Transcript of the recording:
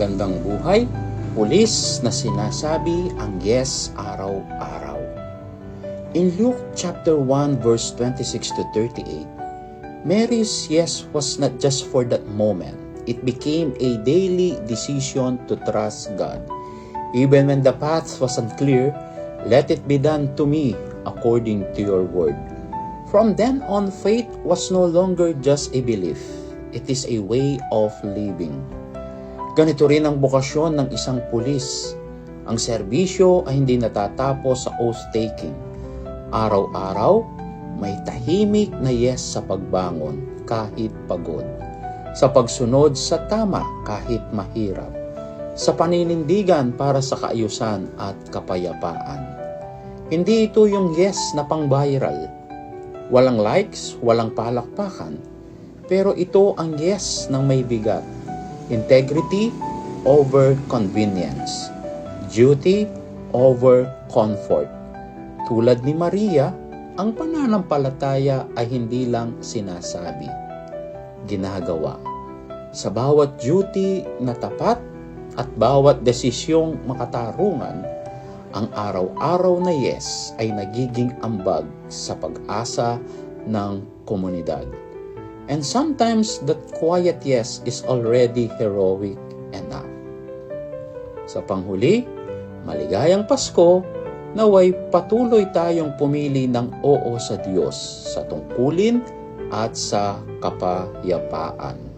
magandang buhay, pulis na sinasabi ang yes araw-araw. In Luke chapter 1 verse 26 to 38, Mary's yes was not just for that moment. It became a daily decision to trust God. Even when the path was unclear, let it be done to me according to your word. From then on, faith was no longer just a belief. It is a way of living. Ganito rin ang bukasyon ng isang pulis. Ang serbisyo ay hindi natatapos sa oath-taking. Araw-araw, may tahimik na yes sa pagbangon kahit pagod. Sa pagsunod sa tama kahit mahirap. Sa paninindigan para sa kaayusan at kapayapaan. Hindi ito yung yes na pang-viral. Walang likes, walang palakpakan. Pero ito ang yes ng may bigat. Integrity over convenience. Duty over comfort. Tulad ni Maria, ang pananampalataya ay hindi lang sinasabi, ginagawa. Sa bawat duty na tapat at bawat desisyong makatarungan, ang araw-araw na yes ay nagiging ambag sa pag-asa ng komunidad. And sometimes that quiet yes is already heroic enough. Sa panghuli, maligayang Pasko, naway patuloy tayong pumili ng oo sa Diyos sa tungkulin at sa kapayapaan.